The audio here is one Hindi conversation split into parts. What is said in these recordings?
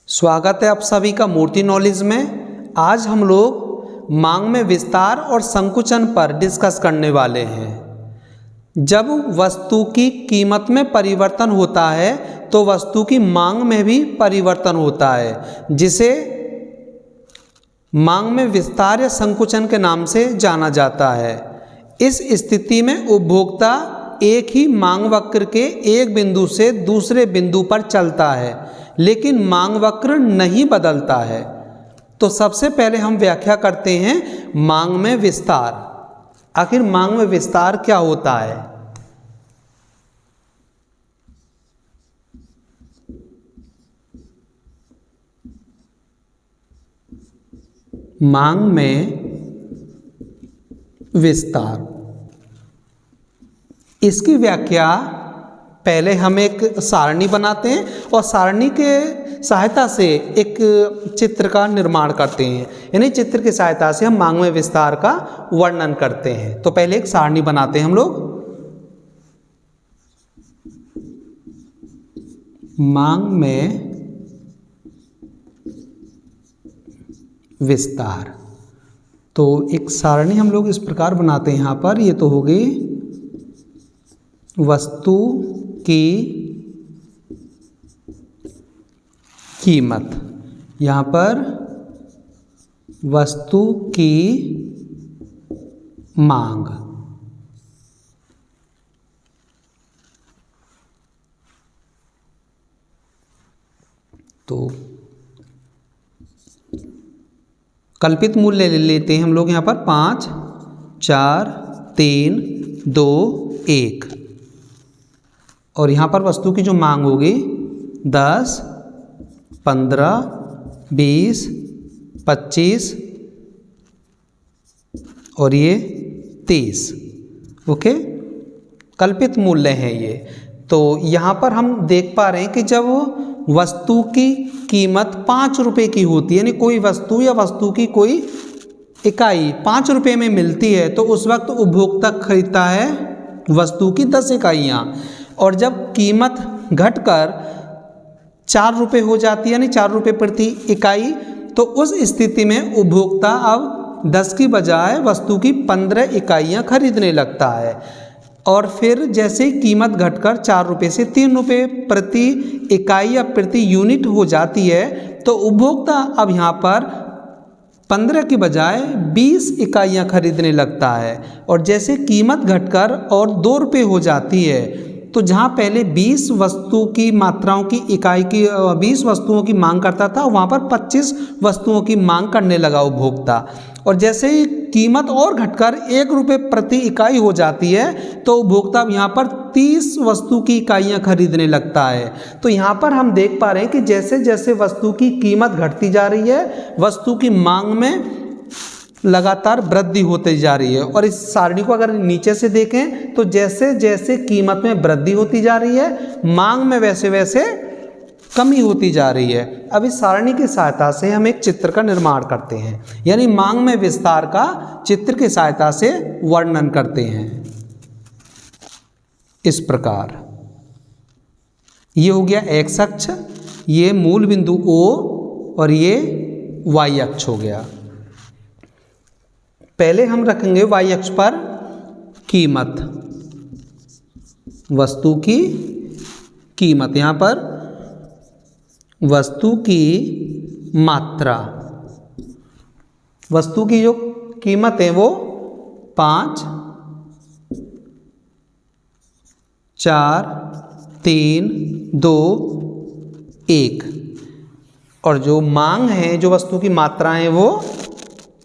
स्वागत है आप सभी का मूर्ति नॉलेज में। आज हम लोग मांग में विस्तार और संकुचन पर डिस्कस करने वाले हैं। जब वस्तु की कीमत में परिवर्तन होता है तो वस्तु की मांग में भी परिवर्तन होता है, जिसे मांग में विस्तार या संकुचन के नाम से जाना जाता है। इस स्थिति में उपभोक्ता एक ही मांग वक्र के एक बिंदु से दूसरे बिंदु पर चलता है, लेकिन मांग वक्र नहीं बदलता है। तो सबसे पहले हम व्याख्या करते हैं मांग में विस्तार। आखिर मांग में विस्तार क्या होता है? मांग में विस्तार, इसकी व्याख्या पहले हम एक सारणी बनाते हैं और सारणी के सहायता से एक चित्र का निर्माण करते हैं। यानी चित्र की सहायता से हम मांग में विस्तार का वर्णन करते हैं। तो पहले एक सारणी बनाते हैं हम लोग। मांग में विस्तार, तो एक सारणी हम लोग इस प्रकार बनाते हैं। यहाँ पर ये तो हो गई वस्तु की कीमत, यहाँ पर वस्तु की मांग, तो कल्पित मूल्य ले लेते हैं हम लोग यहाँ पर 5, 4, 3, 2, 1। और यहाँ पर वस्तु की जो मांग होगी 10, 15, 20, 25 और ये 30। ओके, कल्पित मूल्य हैं ये। तो यहाँ पर हम देख पा रहे हैं कि जब वस्तु की कीमत 5 रुपये की होती है, यानी कोई वस्तु या वस्तु की कोई इकाई 5 रुपये में मिलती है, तो उस वक्त उपभोक्ता खरीदता है वस्तु की 10 इकाइयाँ। और जब कीमत घटकर 4 रुपये हो जाती है, यानी 4 रुपये प्रति इकाई, तो उस स्थिति में उपभोक्ता अब 10 की बजाय वस्तु की 15 इकाइयाँ खरीदने लगता है। और फिर जैसे कीमत घटकर 4 रुपये से 3 रुपये प्रति इकाई या प्रति यूनिट हो जाती है, तो उपभोक्ता अब यहाँ पर 15 की बजाय 20 इकाइयाँ खरीदने लगता है। और जैसे कीमत घटकर और 2 रुपये हो जाती है, तो जहाँ पहले 20 वस्तु की मात्राओं की इकाई की 20 वस्तुओं की मांग करता था, वहाँ पर 25 वस्तुओं की मांग करने लगा उपभोक्ता। और जैसे ही कीमत और घटकर 1 रुपये प्रति इकाई हो जाती है, तो उपभोक्ता यहाँ पर 30 वस्तु की इकाइयाँ खरीदने लगता है। तो यहाँ पर हम देख पा रहे हैं कि जैसे जैसे वस्तु की कीमत घटती जा रही है, वस्तु की मांग में लगातार वृद्धि होती जा रही है। और इस सारणी को अगर नीचे से देखें तो जैसे जैसे कीमत में वृद्धि होती जा रही है, मांग में वैसे वैसे कमी होती जा रही है। अब इस सारणी की सहायता से हम एक चित्र का निर्माण करते हैं, यानी मांग में विस्तार का चित्र की सहायता से वर्णन करते हैं। इस प्रकार ये हो गया एक्स अक्ष, ये मूल बिंदु O और ये वाई अक्ष हो गया। पहले हम रखेंगे वाई अक्ष पर कीमत, वस्तु की कीमत, यहाँ पर वस्तु की मात्रा, वस्तु की जो कीमत है वो 5, 4, 3, 2, 1। और जो मांग है, जो वस्तु की मात्रा है वो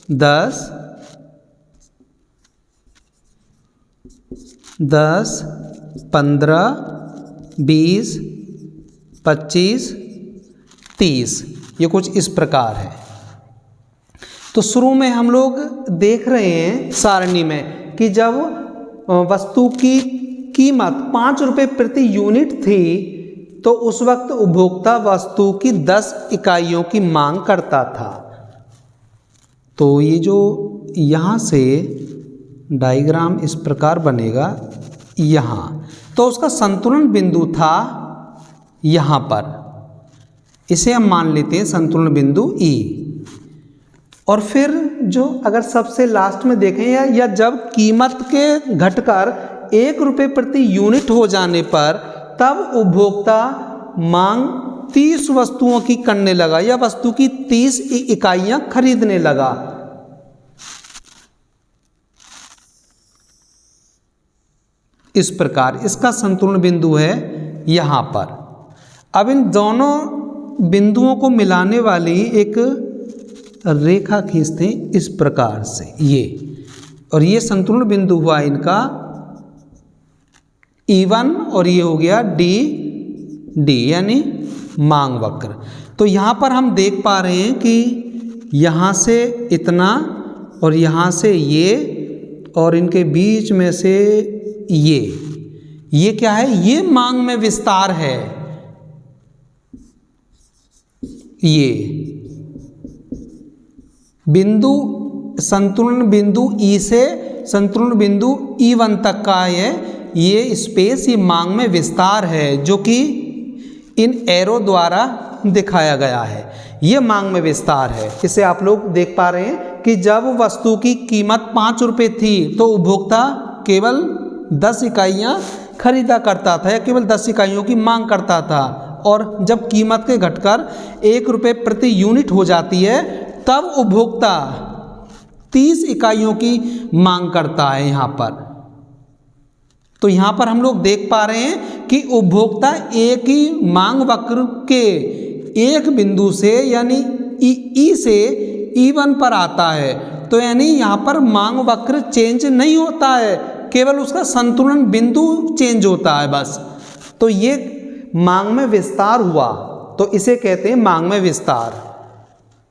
10, 15, 20, 25, 30। ये कुछ इस प्रकार है। तो शुरू में हम लोग देख रहे हैं सारणी में कि जब वस्तु की कीमत 5 रुपये प्रति यूनिट थी, तो उस वक्त उपभोक्ता वस्तु की 10 इकाइयों की मांग करता था। तो ये जो यहाँ से डायग्राम इस प्रकार बनेगा यहाँ, तो उसका संतुलन बिंदु था यहाँ पर। इसे हम मान लेते हैं संतुलन बिंदु ई। और फिर जो अगर सबसे लास्ट में देखें या जब कीमत के घटकर 1 रुपये प्रति यूनिट हो जाने पर तब उपभोक्ता मांग 30 वस्तुओं की करने लगा या वस्तु की 30 इकाइयां खरीदने लगा। इस प्रकार इसका संतुलन बिंदु है यहाँ पर। अब इन दोनों बिंदुओं को मिलाने वाली एक रेखा खींचते हैं इस प्रकार से ये, और ये संतुलन बिंदु हुआ इनका E1 और ये हो गया D यानी मांग वक्र। तो यहाँ पर हम देख पा रहे हैं कि यहाँ से इतना और यहाँ से ये और इनके बीच में से ये क्या है, ये मांग में विस्तार है। ये बिंदु संतुलन बिंदु ई से संतुलन बिंदु E1 तक का है ये स्पेस, ये मांग में विस्तार है जो कि इन एरो द्वारा दिखाया गया है। ये मांग में विस्तार है। इसे आप लोग देख पा रहे हैं कि जब वस्तु की कीमत 5 रुपये थी तो उपभोक्ता केवल 10 इकाइयाँ खरीदा करता था या केवल 10 इकाइयों की मांग करता था, और जब कीमत के घटकर 1 रुपये प्रति यूनिट हो जाती है तब उपभोक्ता 30 इकाइयों की मांग करता है यहाँ पर। तो यहाँ पर हम लोग देख पा रहे हैं कि उपभोक्ता एक ही मांग वक्र के एक बिंदु से यानी ई से E1 पर आता है। तो यानी यहाँ पर मांग वक्र चेंज नहीं होता है, केवल उसका संतुलन बिंदु चेंज होता है बस। तो ये मांग में विस्तार हुआ, तो इसे कहते हैं मांग में विस्तार।